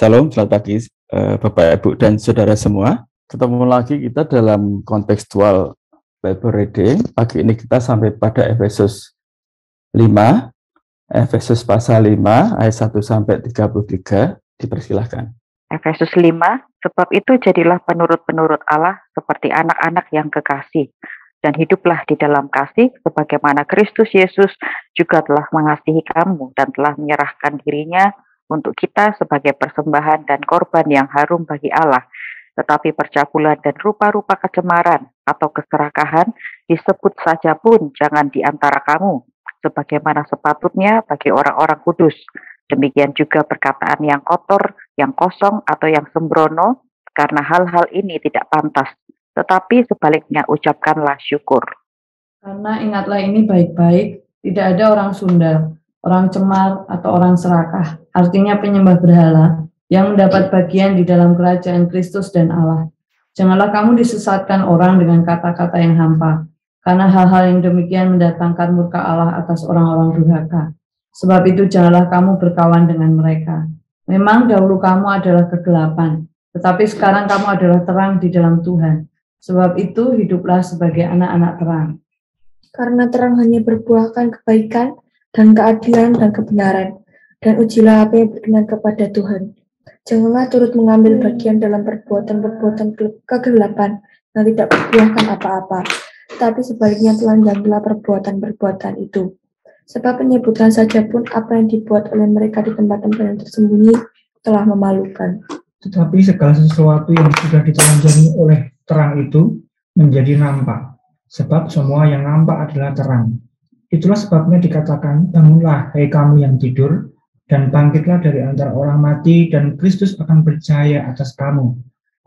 Shalom, selamat pagi Bapak, Ibu, dan Saudara semua. Ketemu lagi kita dalam kontekstual Bible Reading. Pagi ini kita sampai pada Efesus 5, Efesus pasal 5, ayat 1 sampai 33. Dipersilahkan. Efesus 5, sebab itu jadilah penurut-penurut Allah seperti anak-anak yang kekasih, dan hiduplah di dalam kasih, sebagaimana Kristus Yesus juga telah mengasihi kamu dan telah menyerahkan dirinya untuk kita sebagai persembahan dan korban yang harum bagi Allah. Tetapi percabulan dan rupa-rupa kecemaran atau keserakahan disebut saja pun jangan di antara kamu, sebagaimana sepatutnya bagi orang-orang kudus. Demikian juga perkataan yang kotor, yang kosong, atau yang sembrono, karena hal-hal ini tidak pantas. Tetapi sebaliknya ucapkanlah syukur. Karena ingatlah ini baik-baik, tidak ada orang Sunda, orang cemar, atau orang serakah, artinya penyembah berhala, yang mendapat bagian di dalam kerajaan Kristus dan Allah. Janganlah kamu disesatkan orang dengan kata-kata yang hampa, karena hal-hal yang demikian mendatangkan murka Allah atas orang-orang durhaka. Sebab itu janganlah kamu berkawan dengan mereka. Memang dahulu kamu adalah kegelapan, tetapi sekarang kamu adalah terang di dalam Tuhan. Sebab itu hiduplah sebagai anak-anak terang. Karena terang hanya berbuahkan kebaikan dan keadilan dan kebenaran, dan ujilah apa yang berkenan kepada Tuhan. Janganlah turut mengambil bagian dalam perbuatan-perbuatan kegelapan yang tidak berbuahkan apa-apa, tetapi sebaliknya telanjangilah perbuatan-perbuatan itu. Sebab penyebutan saja pun apa yang dibuat oleh mereka di tempat-tempat yang tersembunyi telah memalukan. Tetapi segala sesuatu yang sudah ditelanjangi oleh terang itu menjadi nampak, sebab semua yang nampak adalah terang. Itulah sebabnya dikatakan, bangunlah hai kamu yang tidur, dan bangkitlah dari antara orang mati, dan Kristus akan bercahaya atas kamu.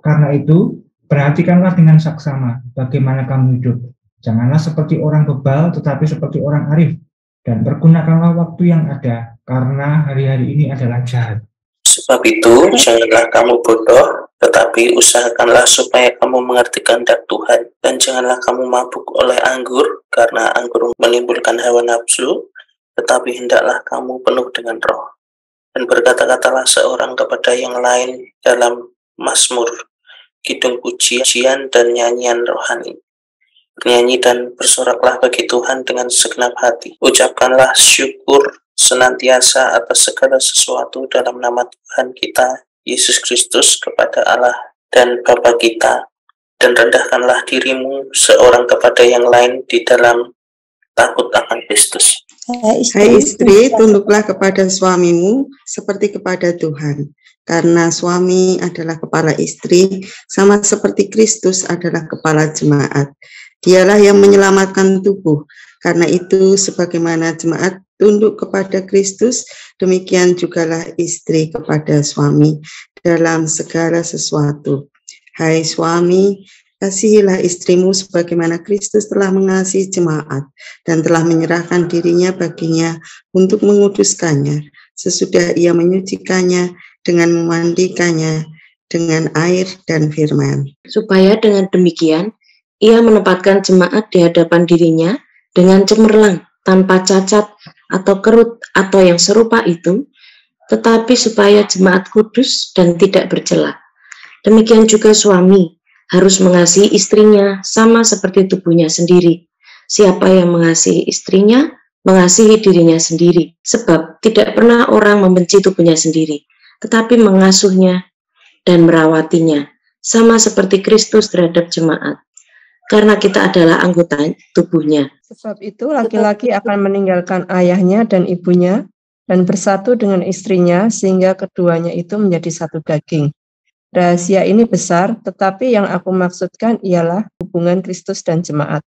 Karena itu, perhatikanlah dengan saksama bagaimana kamu hidup. Janganlah seperti orang bebal, tetapi seperti orang arif. Dan pergunakanlah waktu yang ada, karena hari-hari ini adalah jahat. Sebab itu, janganlah kamu bodoh, tetapi usahakanlah supaya kamu mengerti kehendak Tuhan. Dan janganlah kamu mabuk oleh anggur, karena anggur menimbulkan hawa nafsu, tetapi hendaklah kamu penuh dengan roh. Dan berkata-katalah seorang kepada yang lain dalam mazmur, kidung pujian dan nyanyian rohani. Bernyanyi dan bersoraklah bagi Tuhan dengan segenap hati. Ucapkanlah syukur senantiasa atas segala sesuatu dalam nama Tuhan kita, Yesus Kristus, kepada Allah dan Bapa kita. Dan rendahkanlah dirimu seorang kepada yang lain di dalam takut akan Kristus. Hai istri, tunduklah kepada suamimu seperti kepada Tuhan. Karena suami adalah kepala istri, sama seperti Kristus adalah kepala jemaat. Dialah yang menyelamatkan tubuh. Karena itu, sebagaimana jemaat tunduk kepada Kristus, demikian jugalah istri kepada suami dalam segala sesuatu. Hai suami, kasihilah istrimu sebagaimana Kristus telah mengasihi jemaat dan telah menyerahkan dirinya baginya untuk menguduskannya, sesudah ia menyucikannya dengan memandikannya dengan air dan firman. Supaya dengan demikian, ia menempatkan jemaat di hadapan dirinya dengan cemerlang, tanpa cacat atau kerut atau yang serupa itu, tetapi supaya jemaat kudus dan tidak bercela. Demikian juga suami harus mengasihi istrinya sama seperti tubuhnya sendiri. Siapa yang mengasihi istrinya, mengasihi dirinya sendiri. Sebab tidak pernah orang membenci tubuhnya sendiri, tetapi mengasuhnya dan merawatinya, sama seperti Kristus terhadap jemaat. Karena kita adalah anggota tubuhnya. Sebab itu laki-laki akan meninggalkan ayahnya dan ibunya dan bersatu dengan istrinya sehingga keduanya itu menjadi satu daging. Rahasia ini besar, tetapi yang aku maksudkan ialah hubungan Kristus dan jemaat.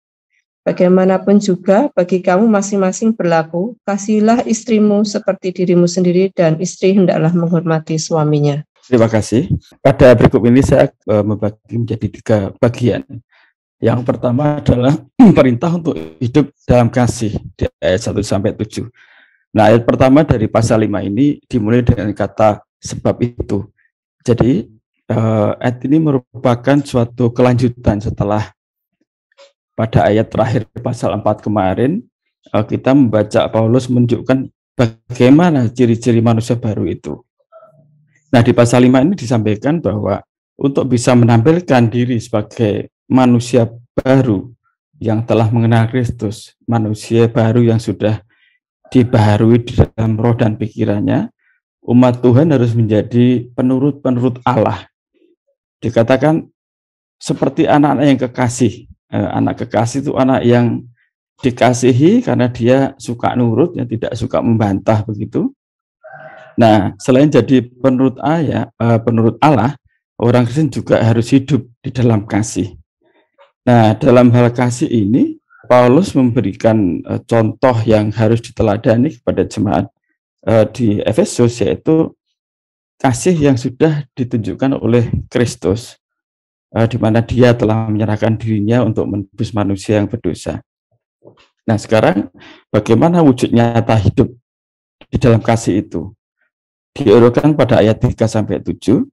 Bagaimanapun juga bagi kamu masing-masing berlaku, kasihilah istrimu seperti dirimu sendiri dan istri hendaklah menghormati suaminya. Terima kasih. Pada berikut ini saya membagi menjadi 3 bagian. Yang pertama adalah perintah untuk hidup dalam kasih di ayat 1 sampai 7. Nah, ayat pertama dari pasal 5 ini dimulai dengan kata sebab itu. Jadi ayat ini merupakan suatu kelanjutan setelah pada ayat terakhir pasal 4 kemarin kita membaca Paulus menunjukkan bagaimana ciri-ciri manusia baru itu. Nah, di pasal 5 ini disampaikan bahwa untuk bisa menampilkan diri sebagai manusia baru yang telah mengenal Kristus, manusia baru yang sudah dibaharui di dalam roh dan pikirannya, umat Tuhan harus menjadi penurut-penurut Allah. Dikatakan seperti anak-anak yang kekasih. Anak kekasih itu anak yang dikasihi karena dia suka nurut, yang tidak suka membantah begitu. Nah, selain jadi penurut Allah, orang Kristen juga harus hidup di dalam kasih. Nah, dalam hal kasih ini, Paulus memberikan contoh yang harus diteladani kepada jemaat di Efesus, yaitu kasih yang sudah ditunjukkan oleh Kristus, di mana dia telah menyerahkan dirinya untuk menebus manusia yang berdosa. Nah, sekarang bagaimana wujud nyata hidup di dalam kasih itu? Diurutkan pada ayat 3-7,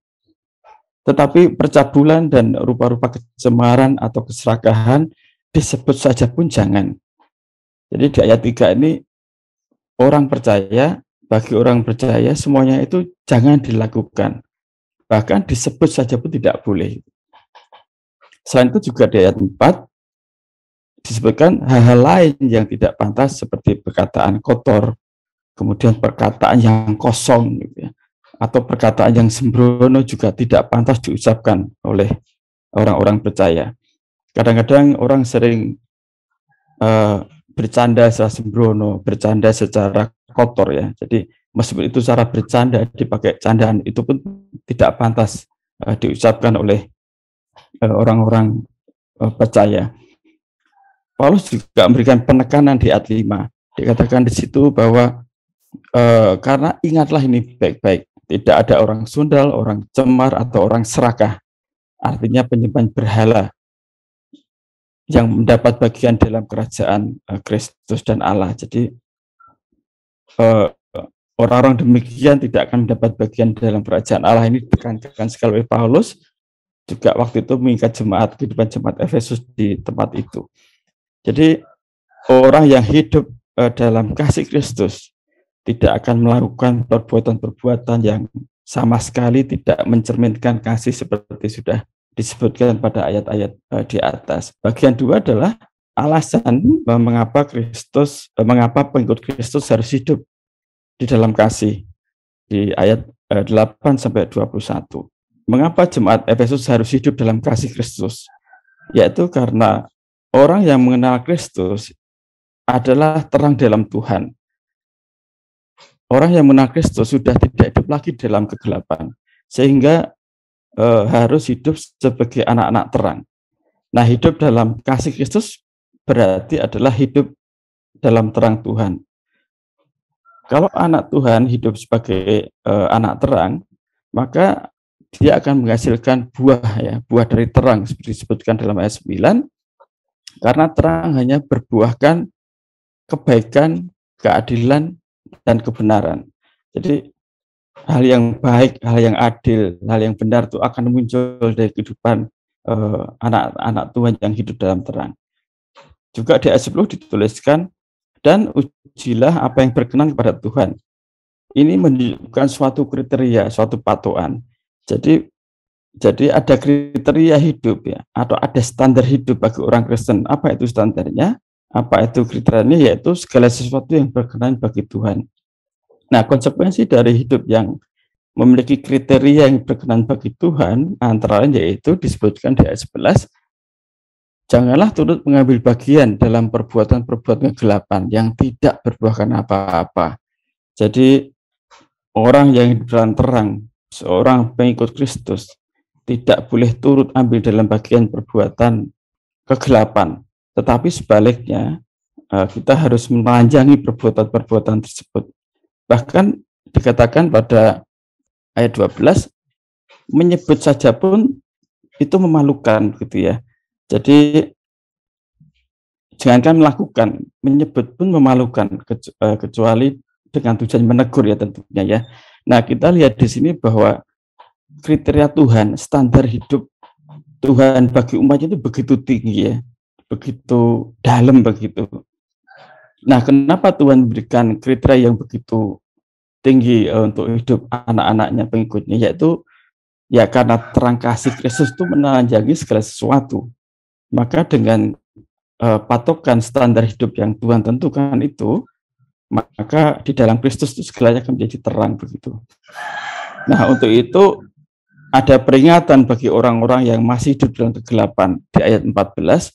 tetapi percabulan dan rupa-rupa kecemaran atau keserakahan disebut saja pun jangan. Jadi di ayat 3 ini, bagi orang percaya semuanya itu jangan dilakukan. Bahkan disebut saja pun tidak boleh. Selain itu juga di ayat 4, disebutkan hal-hal lain yang tidak pantas seperti perkataan kotor, kemudian perkataan yang kosong, gitu ya, atau perkataan yang sembrono juga tidak pantas diucapkan oleh orang-orang percaya. Kadang-kadang orang sering bercanda secara sembrono, bercanda secara kotor ya. Jadi meskipun itu cara bercanda, dipakai candaan, itu pun tidak pantas diucapkan oleh orang-orang percaya. Paulus juga memberikan penekanan di ayat 5. Dikatakan di situ bahwa karena ingatlah ini baik-baik, tidak ada orang sundal, orang cemar, atau orang serakah, artinya penyembah berhala, yang mendapat bagian dalam kerajaan Kristus dan Allah. Jadi orang-orang demikian tidak akan mendapat bagian dalam kerajaan Allah. Ini ditekankan sekali oleh Paulus, juga waktu itu mengikat kehidupan jemaat Efesus di tempat itu. Jadi orang yang hidup dalam kasih Kristus tidak akan melakukan perbuatan-perbuatan yang sama sekali tidak mencerminkan kasih seperti sudah disebutkan pada ayat-ayat di atas. Bagian 2 adalah alasan mengapa pengikut Kristus harus hidup di dalam kasih di ayat 8-21. Mengapa jemaat Efesus harus hidup dalam kasih Kristus? Yaitu karena orang yang mengenal Kristus adalah terang dalam Tuhan. Orang yang mengenal Kristus sudah tidak hidup lagi dalam kegelapan, sehingga harus hidup sebagai anak-anak terang. Nah, hidup dalam kasih Kristus berarti adalah hidup dalam terang Tuhan. Kalau anak Tuhan hidup sebagai anak terang, maka dia akan menghasilkan buah dari terang, seperti disebutkan dalam ayat 9, karena terang hanya berbuahkan kebaikan, keadilan, dan kebenaran. Jadi hal yang baik, hal yang adil, hal yang benar itu akan muncul dari kehidupan anak-anak Tuhan yang hidup dalam terang. Juga di ayat 10 dituliskan, dan ujilah apa yang berkenan kepada Tuhan. Ini menunjukkan suatu kriteria, suatu patokan. Jadi ada kriteria hidup ya, atau ada standar hidup bagi orang Kristen. Apa itu standarnya? Apa itu kriterianya? Yaitu segala sesuatu yang berkenan bagi Tuhan. Nah, konsekuensi dari hidup yang memiliki kriteria yang berkenan bagi Tuhan, antara lain yaitu disebutkan di ayat 11, janganlah turut mengambil bagian dalam perbuatan-perbuatan kegelapan yang tidak berbuahkan apa-apa. Jadi, orang yang hidup dalam terang, seorang pengikut Kristus, tidak boleh turut ambil dalam bagian perbuatan kegelapan. Tetapi sebaliknya, kita harus menelanjangi perbuatan-perbuatan tersebut. Bahkan dikatakan pada ayat 12, menyebut saja pun itu memalukan gitu ya. Jadi jangankan melakukan, menyebut pun memalukan, kecuali dengan tujuan menegur ya tentunya ya. Nah, kita lihat di sini bahwa kriteria Tuhan, standar hidup Tuhan bagi umatnya itu begitu tinggi ya, begitu dalam begitu. Nah, kenapa Tuhan memberikan kriteria yang begitu tinggi untuk hidup anak-anaknya, pengikutnya, yaitu ya karena terang kasih Kristus itu menelanjangi segala sesuatu. Maka dengan patokan standar hidup yang Tuhan tentukan itu, maka di dalam Kristus itu segalanya akan menjadi terang begitu. Nah, untuk itu ada peringatan bagi orang-orang yang masih hidup dalam kegelapan. Di ayat 14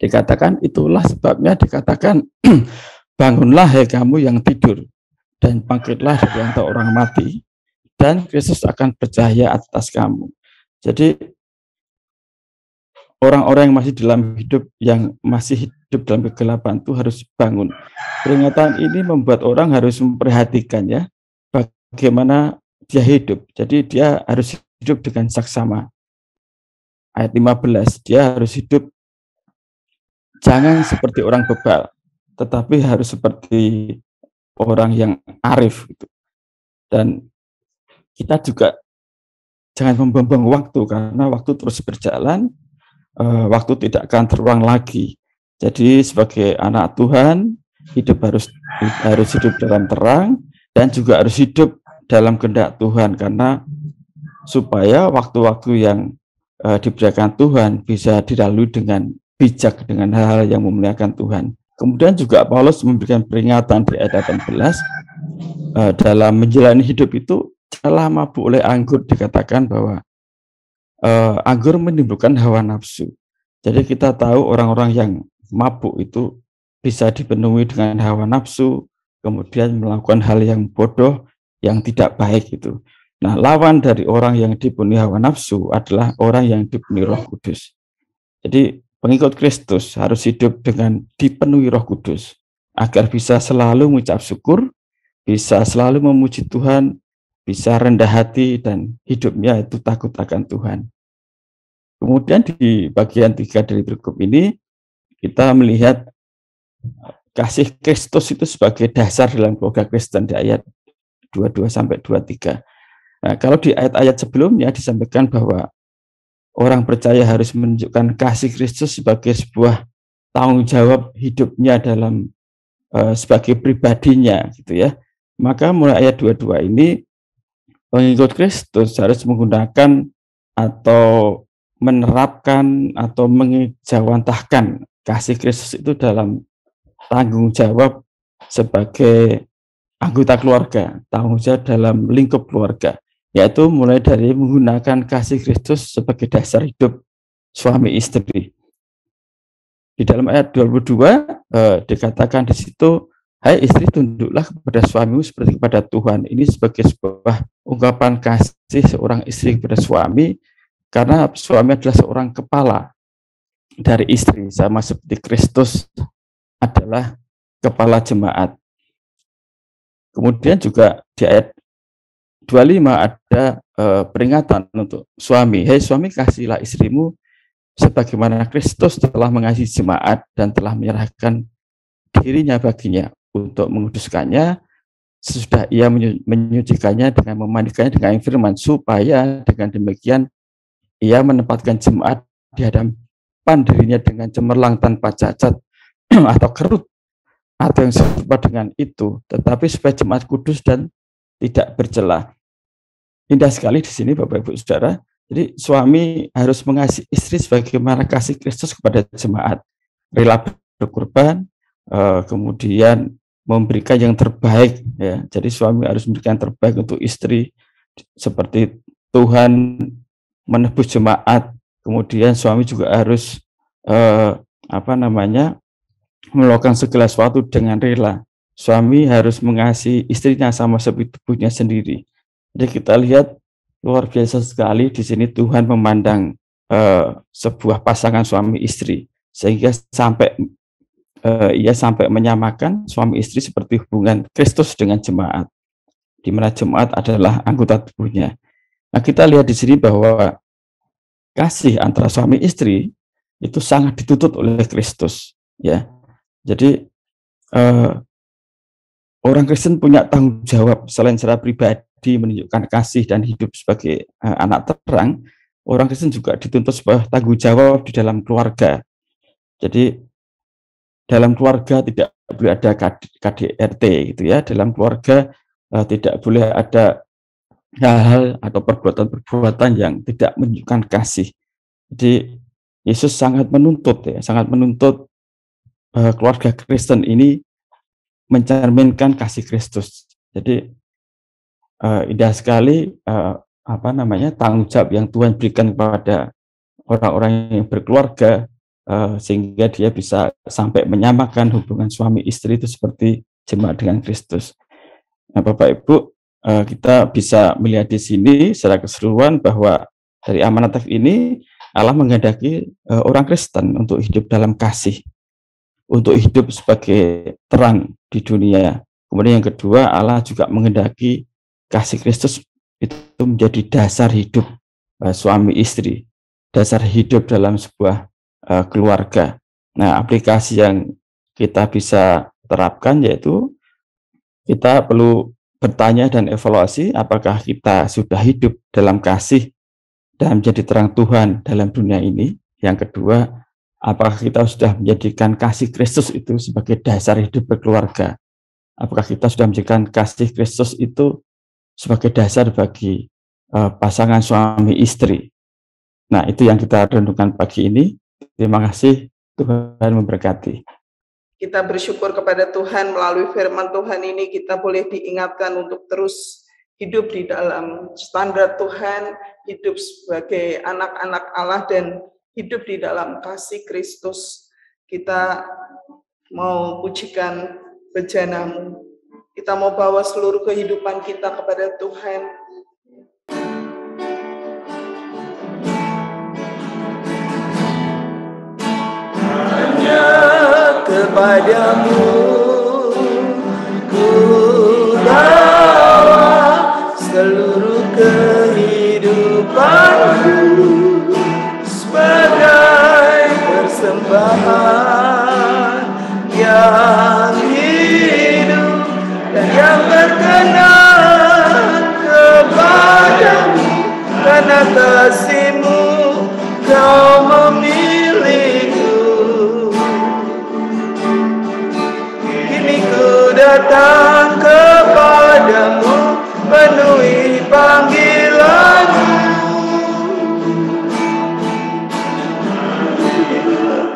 dikatakan, itulah sebabnya dikatakan bangunlah hai kamu yang tidur, dan bangkitlah dari antara orang mati, dan Kristus akan bercahaya atas kamu. Jadi orang-orang yang masih dalam hidup, yang masih hidup dalam kegelapan itu harus bangun. Peringatan ini membuat orang harus memperhatikan ya bagaimana dia hidup. Jadi dia harus hidup dengan saksama. Ayat 15, dia harus hidup jangan seperti orang bebal, tetapi harus seperti orang yang arif gitu. Dan kita juga jangan membuang waktu, karena waktu terus berjalan, waktu tidak akan terulang lagi. Jadi sebagai anak Tuhan, hidup harus hidup dalam terang, dan juga harus hidup dalam kehendak Tuhan, karena supaya waktu-waktu yang diberikan Tuhan bisa dilalui dengan bijak, dengan hal-hal yang memuliakan Tuhan. Kemudian juga Paulus memberikan peringatan di ayat 18, dalam menjalani hidup itu janganlah mabuk oleh anggur. Dikatakan bahwa anggur menimbulkan hawa nafsu. Jadi kita tahu orang-orang yang mabuk itu bisa dipenuhi dengan hawa nafsu, kemudian melakukan hal yang bodoh, yang tidak baik itu. Nah, lawan dari orang yang dipenuhi hawa nafsu adalah orang yang dipenuhi Roh Kudus. Jadi pengikut Kristus harus hidup dengan dipenuhi Roh Kudus agar bisa selalu mengucap syukur, bisa selalu memuji Tuhan, bisa rendah hati, dan hidupnya itu takut akan Tuhan. Kemudian di bagian 3 dari perikop ini kita melihat kasih Kristus itu sebagai dasar dalam keluarga Kristen di ayat 22 sampai 23. Nah, kalau di ayat-ayat sebelumnya disampaikan bahwa orang percaya harus menunjukkan kasih Kristus sebagai sebuah tanggung jawab hidupnya dalam sebagai pribadinya gitu ya. Maka mulai ayat 22 ini pengikut Kristus harus menggunakan atau menerapkan atau mengejawantahkan kasih Kristus itu dalam tanggung jawab sebagai anggota keluarga, tanggung jawab dalam lingkup keluarga, yaitu mulai dari menggunakan kasih Kristus sebagai dasar hidup suami istri. Di dalam ayat 22 dikatakan di situ, hai istri, tunduklah kepada suamimu seperti kepada Tuhan. Ini sebagai sebuah ungkapan kasih seorang istri kepada suami, karena suami adalah seorang kepala dari istri, sama seperti Kristus adalah kepala jemaat. Kemudian juga di ayat 25 ada peringatan untuk suami. Hei suami, kasihilah istrimu sebagaimana Kristus telah mengasihi jemaat dan telah menyerahkan dirinya baginya untuk menguduskannya, sesudah ia menyucikannya dengan memandikannya dengan firman, supaya dengan demikian ia menempatkan jemaat di hadapan dirinya dengan cemerlang, tanpa cacat atau kerut atau yang serupa dengan itu, tetapi supaya jemaat kudus dan tidak bercela. Indah sekali di sini Bapak Ibu Saudara. Jadi suami harus mengasihi istri sebagaimana kasih Kristus kepada jemaat, rela berkorban, kemudian memberikan yang terbaik ya. Jadi suami harus memberikan yang terbaik untuk istri, seperti Tuhan menebus jemaat. Kemudian suami juga harus melakukan segala sesuatu dengan rela. Suami harus mengasihi istrinya sama seperti tubuhnya sendiri. Jadi kita lihat luar biasa sekali di sini Tuhan memandang sebuah pasangan suami istri, sehingga ia sampai menyamakan suami istri seperti hubungan Kristus dengan jemaat, di mana jemaat adalah anggota tubuhnya. Nah, kita lihat di sini bahwa kasih antara suami istri itu sangat dituntut oleh Kristus, ya. Jadi orang Kristen punya tanggung jawab selain secara pribadi menunjukkan kasih dan hidup sebagai anak terang. Orang Kristen juga dituntut sebuah tanggung jawab di dalam keluarga. Jadi dalam keluarga tidak boleh ada KDRT gitu ya. Dalam keluarga tidak boleh ada hal-hal atau perbuatan-perbuatan yang tidak menunjukkan kasih. Jadi Yesus sangat menuntut keluarga Kristen ini mencerminkan kasih Kristus. Jadi indah sekali tanggung jawab yang Tuhan berikan kepada orang-orang yang berkeluarga, sehingga dia bisa sampai menyamakan hubungan suami istri itu seperti jemaat dengan Kristus. Nah, Bapak Ibu, kita bisa melihat di sini secara keseluruhan bahwa dari amanat ini Allah menghendaki orang Kristen untuk hidup dalam kasih, untuk hidup sebagai terang di dunia. Kemudian yang kedua, Allah juga menghendaki kasih Kristus itu menjadi dasar hidup suami istri, dasar hidup dalam sebuah keluarga. Nah, aplikasi yang kita bisa terapkan yaitu kita perlu bertanya dan evaluasi apakah kita sudah hidup dalam kasih dan menjadi terang Tuhan dalam dunia ini. Yang kedua, apakah kita sudah menjadikan kasih Kristus itu sebagai dasar hidup berkeluarga? Apakah kita sudah menjadikan kasih Kristus itu sebagai dasar bagi pasangan suami istri? Nah, itu yang kita renungkan pagi ini. Terima kasih, Tuhan memberkati. Kita bersyukur kepada Tuhan melalui firman Tuhan ini kita boleh diingatkan untuk terus hidup di dalam standar Tuhan, hidup sebagai anak-anak Allah dan hidup di dalam kasih Kristus. Kita mau pujikan bejana-Mu. Kita mau bawa seluruh kehidupan kita kepada Tuhan. Kepadamu ku bawa seluruh kehidupanku sebagai persembahan yang hidup dan yang berkenan kepadamu, karena kasih-Mu Kau memilihku. Datang kepadamu, penuhi panggilan-Mu.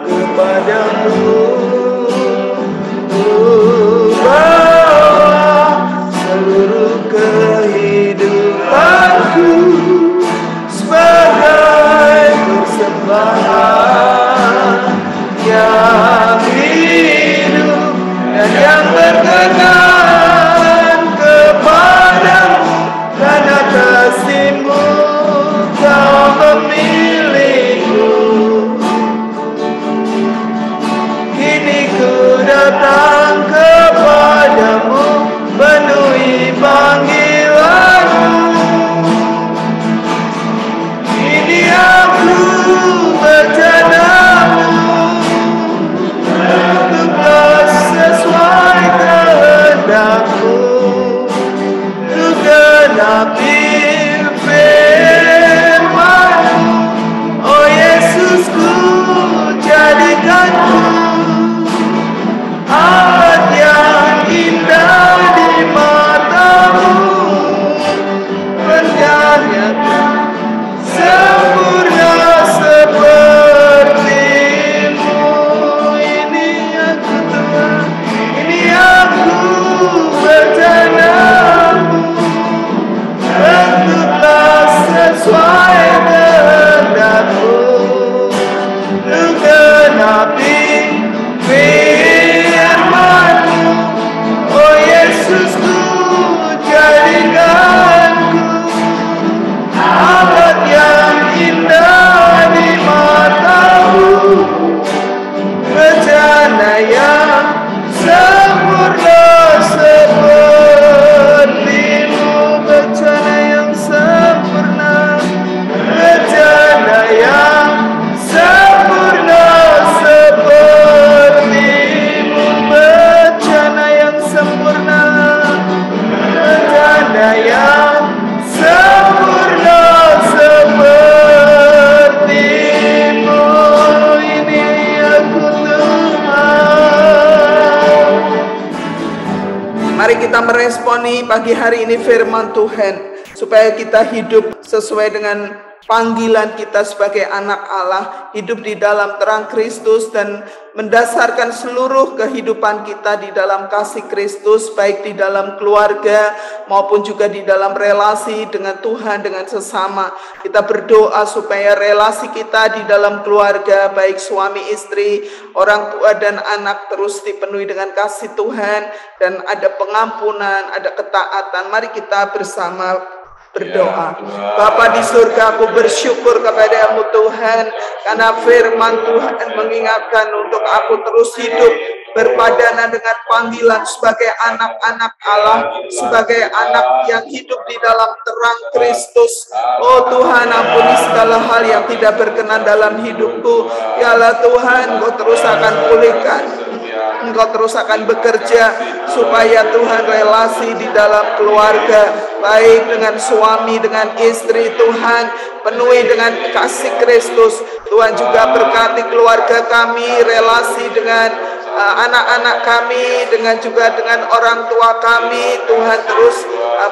Kepadamu ku bawa seluruh kehidupanku sebagai persembahan yang hidup dan yang berkenan kepadamu, karena kasih-Mu Kau memilihku. Kini ku datang kepadamu, penuhi panggilan-Mu. Ini aku bejana-Mu, untuklah sesuai kehendak-Mu, ku genapi firman-Mu. Oh Yesusku, jadikan-Ku alat yang indah di mata-Mu, menyatakan sempurna seperti-Mu. Ini aku Tuhan, ini aku bejana-Mu, bentuklah sesuai kehendak-Mu, ku genapi firman-Mu. Oh Yesusku, jadikan-Ku alat yang indah di mata-Mu, bejana yang sempurna seperti-Mu, bejana yang sempurna, bejana yang sempurna seperti-Mu. Mari kita meresponi pagi hari ini firman Tuhan, supaya kita hidup sesuai dengan panggilan kita sebagai anak Allah, hidup di dalam terang Kristus dan mendasarkan seluruh kehidupan kita di dalam kasih Kristus, baik di dalam keluarga maupun juga di dalam relasi dengan Tuhan, dengan sesama. Kita berdoa supaya relasi kita di dalam keluarga, baik suami istri, orang tua dan anak, terus dipenuhi dengan kasih Tuhan dan ada pengampunan, ada ketaatan. Mari kita bersama berdoa. Bapa di surga, aku bersyukur kepadamu Tuhan, karena firman Tuhan mengingatkan untuk aku terus hidup berpadanan dengan panggilan sebagai anak-anak Allah, sebagai anak yang hidup di dalam terang Kristus. Oh Tuhan, ampuni segala hal yang tidak berkenan dalam hidupku. Ya Allah Tuhan, Engkau terus akan pulihkan, Engkau terus akan bekerja supaya Tuhan relasi di dalam keluarga, baik dengan suami, dengan istri, Tuhan penuhi dengan kasih Kristus. Tuhan juga berkati keluarga kami, relasi dengan anak-anak kami, dengan juga dengan orang tua kami. Tuhan terus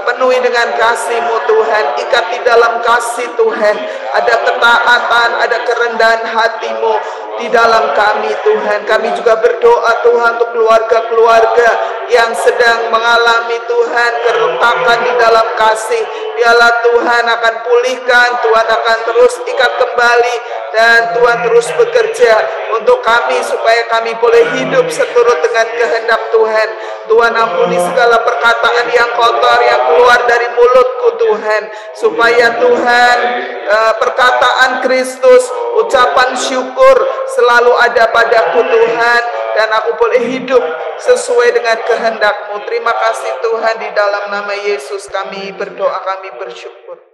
penuhi dengan kasih-Mu Tuhan, ikat di dalam kasih Tuhan, ada ketaatan, ada kerendahan hati-Mu di dalam kami Tuhan. Kami juga berdoa Tuhan untuk keluarga-keluarga yang sedang mengalami Tuhan keretakan di dalam kasih. Biarlah Tuhan akan pulihkan, Tuhan akan terus ikat kembali, dan Tuhan terus bekerja untuk kami supaya kami boleh hidup seturut dengan kehendak Tuhan. Tuhan ampuni segala perkataan yang kotor yang keluar dari mulutku Tuhan, supaya Tuhan perkataan Kristus, ucapan syukur selalu ada padaku Tuhan, dan aku boleh hidup sesuai dengan kehendak-Mu. Terima kasih Tuhan, di dalam nama Yesus kami berdoa, kami bersyukur.